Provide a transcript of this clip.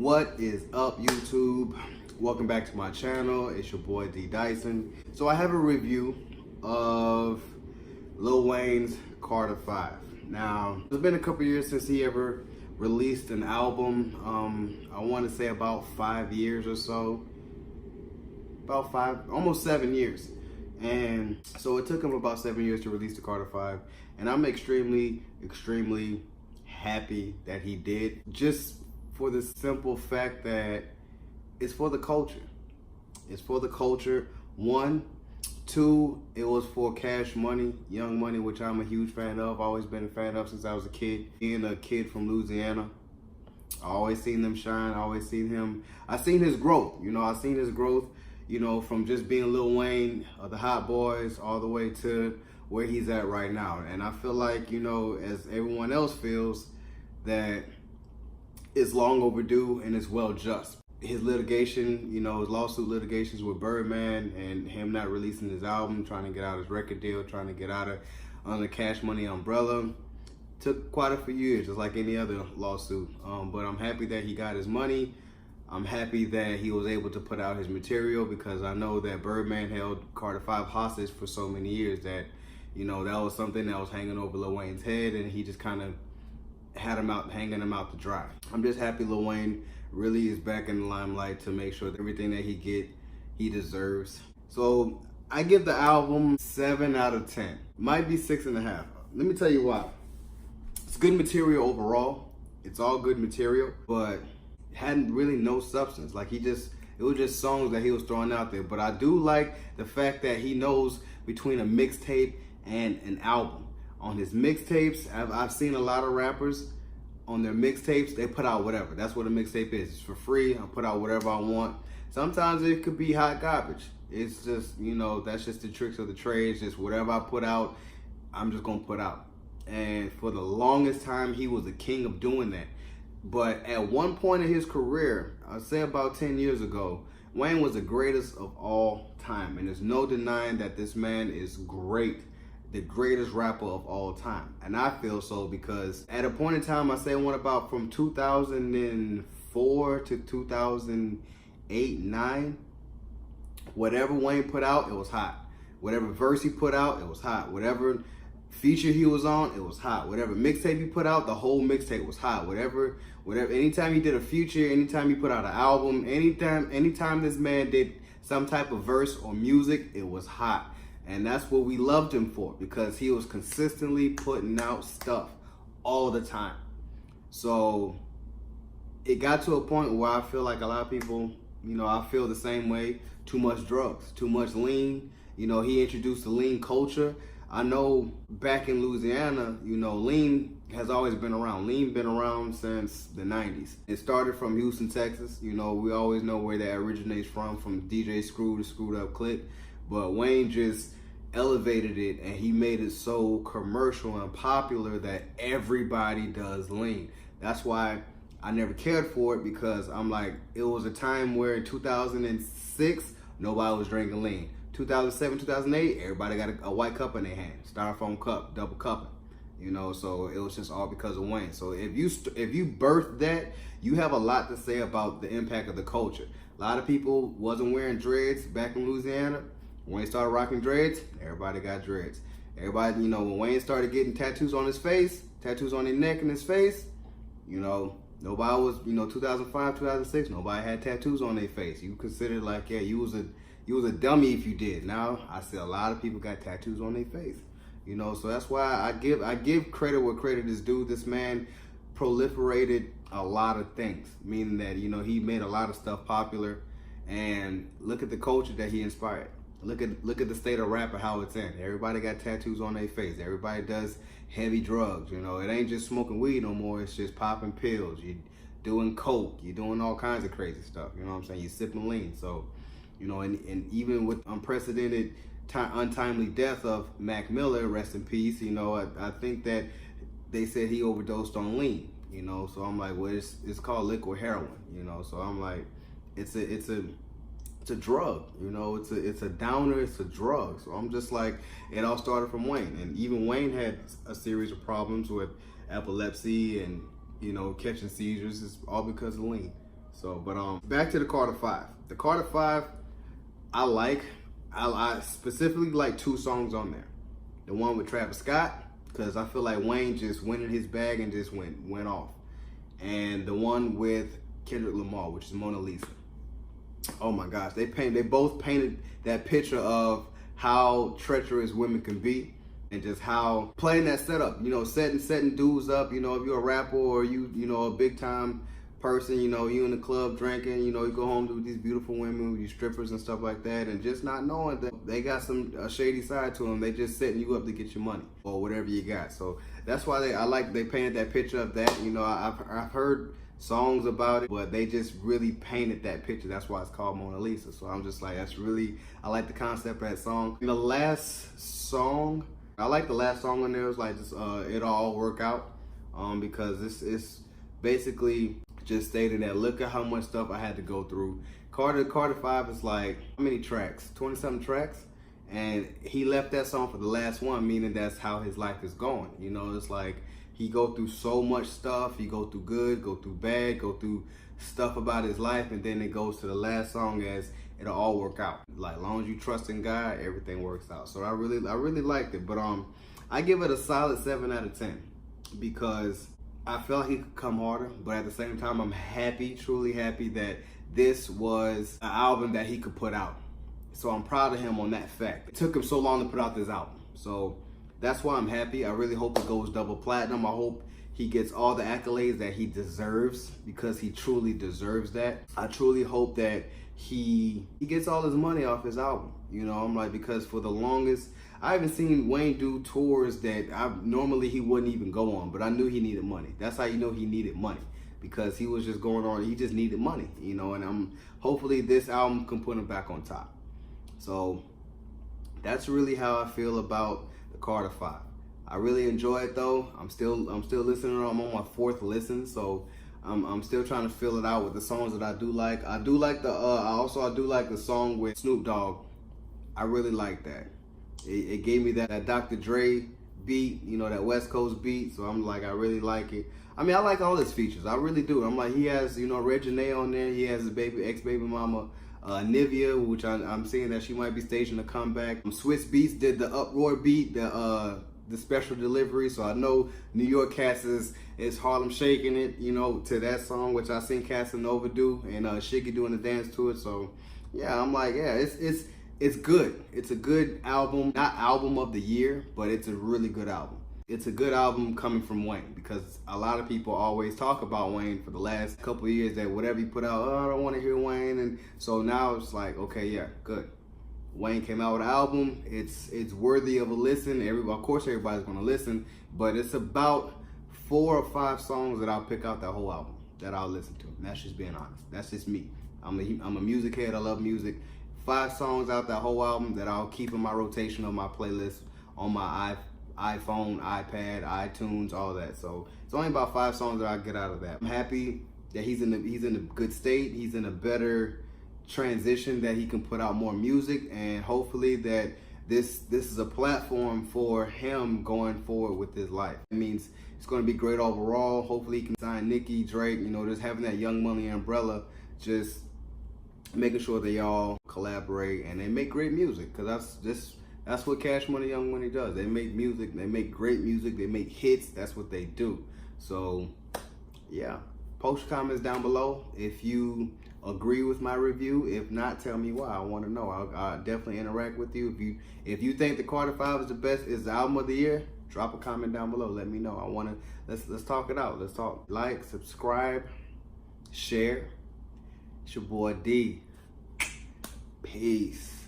What is up, YouTube? Welcome back to my channel. It's your boy D Dyson. So I have a review of Lil Wayne's Carter 5. Now, it's been a couple years since he ever released an album. I want to say about 5 years or so. About almost 7 years. And so it took him about 7 years to release the Carter 5. And I'm extremely happy that he did. Just for the simple fact that it's for the culture. It's for the culture. 1, 2, it was for Cash Money, Young Money, which I'm a huge fan of. Always been a fan of since I was a kid. Being a kid from Louisiana, I always seen them shine. I always seen him. I seen his growth. I seen his growth. From just being Lil Wayne, the Hot Boys, all the way to where he's at right now. And I feel like, as everyone else feels, that it's long overdue and it's well just. His litigation, his lawsuit litigations with Birdman and him not releasing his album, trying to get out his record deal, trying to get out of under Cash Money umbrella, took quite a few years, just like any other lawsuit. But I'm happy that he got his money. I'm happy that he was able to put out his material, because I know that Birdman held Carter 5 hostage for so many years that, that was something that was hanging over Lil Wayne's head, and he just kind of had him out, hanging him out to dry. I'm just happy Lil Wayne really is back in the limelight to make sure that everything that he deserves. So I give the album 7 out of 10. Might be 6.5. Let me tell you why. It's good material overall. It's all good material, but it hadn't really no substance. Like it was just songs that he was throwing out there. But I do like the fact that he knows between a mixtape and an album. On his mixtapes, I've seen a lot of rappers on their mixtapes, they put out whatever. That's what a mixtape is. It's for free. I put out whatever I want. Sometimes it could be hot garbage. It's just, that's just the tricks of the trade. It's just whatever I put out, I'm just going to put out. And for the longest time, he was the king of doing that. But at one point in his career, I'd say about 10 years ago, Wayne was the greatest of all time. And there's no denying that this man is great. The greatest rapper of all time. And I feel so because at a point in time, I say one about from 2004 to 2008, 9, whatever Wayne put out, it was hot. Whatever verse he put out, it was hot. Whatever feature he was on, it was hot. Whatever mixtape he put out, the whole mixtape was hot. Whatever, anytime he did a feature, anytime he put out an album, anytime this man did some type of verse or music, it was hot. And that's what we loved him for, because he was consistently putting out stuff all the time. So it got to a point where I feel like a lot of people, I feel the same way. Too much drugs, too much lean. He introduced the lean culture. I know back in Louisiana, lean has always been around. Lean been around since the 90s. It started from Houston, Texas. We always know where that originates from DJ Screw to Screwed Up Click. But Wayne just elevated it, and he made it so commercial and popular that everybody does lean. That's why I never cared for it, because I'm like, it was a time where in 2006, nobody was drinking lean. 2007, 2008, everybody got a white cup in their hand, styrofoam cup, double cupping. So it was just all because of Wayne. So if you birthed that, you have a lot to say about the impact of the culture. A lot of people wasn't wearing dreads back in Louisiana. When Wayne started rocking dreads, everybody got dreads. Everybody, when Wayne started getting tattoos on his face, tattoos on his neck and his face, nobody was, 2005, 2006, nobody had tattoos on their face. You considered like, yeah, you was a dummy if you did. Now I see a lot of people got tattoos on their face. So that's why I give credit where credit is due. This man proliferated a lot of things, meaning that, he made a lot of stuff popular, and look at the culture that he inspired. Look at the state of rap and how it's in. Everybody got tattoos on their face. Everybody does heavy drugs. It ain't just smoking weed no more. It's just popping pills. You doing coke. You doing all kinds of crazy stuff. You know what I'm saying? You sipping lean. So, and even with unprecedented untimely death of Mac Miller, rest in peace. I think that they said he overdosed on lean. So I'm like, well, it's called liquid heroin. So I'm like, it's a drug, it's a downer, it's a drug. So I'm just like, it all started from Wayne. And even Wayne had a series of problems with epilepsy and, catching seizures. It's all because of lean. So, but back to the Carter Five. The Carter Five, I specifically like two songs on there. The one with Travis Scott, because I feel like Wayne just went in his bag and just went off. And the one with Kendrick Lamar, which is Mona Lisa. Oh my gosh, they both painted that picture of how treacherous women can be, and just how playing that setup, setting dudes up, if you're a rapper or you a big time person, you in the club drinking, you go home to these beautiful women, these strippers and stuff like that, and just not knowing that they got a shady side to them. They just setting you up to get your money or whatever you got. So that's why they painted that picture of that. I've heard songs about it, but they just really painted that picture. That's why it's called Mona Lisa. So I'm just like, I like the concept of that song. And the last song, I like the last song on there. It's like just It'll All Work Out, because it's basically just stating that look at how much stuff I had to go through. Carter 5 is like, how many tracks? 20-something tracks? And he left that song for the last one, meaning that's how his life is going. It's like he go through so much stuff. He go through good, go through bad, go through stuff about his life, and then it goes to the last song as it'll all work out. Like, as long as you trust in God, everything works out. So I really liked it. But I give it a solid 7 out of 10 because I felt he could come harder, but at the same time, I'm happy, truly happy that this was an album that he could put out. So I'm proud of him on that fact. It took him so long to put out this album. So that's why I'm happy. I really hope it goes double platinum. I hope he gets all the accolades that he deserves, because he truly deserves that. I truly hope that he gets all his money off his album. I'm like, because for the longest, I haven't seen Wayne do tours that normally he wouldn't even go on, but I knew he needed money. That's how you know he needed money, because he was just going on. He just needed money, and hopefully this album can put him back on top. So that's really how I feel about the Carter 5. I really enjoy it though. I'm still listening. I'm on my 4th listen, so I'm still trying to fill it out with the songs that I do like. I do like I do like the song with Snoop Dogg. I really like that. It gave me that Dr. Dre beat, that West Coast beat. So I'm like, I really like it. I mean, I like all his features. I really do. I'm like, he has, Reginae on there. He has his ex-baby mama, Nivea, which I'm seeing that she might be staging a comeback. Swiss Beats did the Uproar beat, the special delivery. So I know New York Cats is Harlem shaking it, to that song, which I seen Casanova do, and Shiggy doing the dance to it. So yeah, I'm like, yeah, it's good. It's a good album. Not album of the year, but it's a really good album. It's a good album coming from Wayne, because a lot of people always talk about Wayne for the last couple of years, that whatever he put out, I don't want to hear Wayne. And so now it's like, okay, yeah, good. Wayne came out with an album. It's worthy of a listen. Of course, everybody's going to listen, but it's about 4 or 5 songs that I'll pick out that whole album that I'll listen to. And that's just being honest. That's just me. I'm a music head. I love music. 5 songs out that whole album that I'll keep in my rotation on my playlist on my iPhone, iPad, iTunes, all that. So it's only about 5 songs that I get out of that. I'm happy that he's in a good state. He's in a better transition, that he can put out more music, and hopefully that this is a platform for him going forward with his life. It means it's going to be great overall. Hopefully he can sign Nicki, Drake, just having that Young Money umbrella, just making sure they all collaborate and they make great music, because that's what Cash Money Young Money does. They make music, they make great music, they make hits. That's what they do. So yeah, post your comments down below if you agree with my review. If not, tell me why. I want to know. I'll definitely interact with you. If you think the Carter 5 is the album of the year, drop a comment down below. Let me know. Let's talk it out. Let's talk. Like, subscribe, share. It's your boy D. Peace.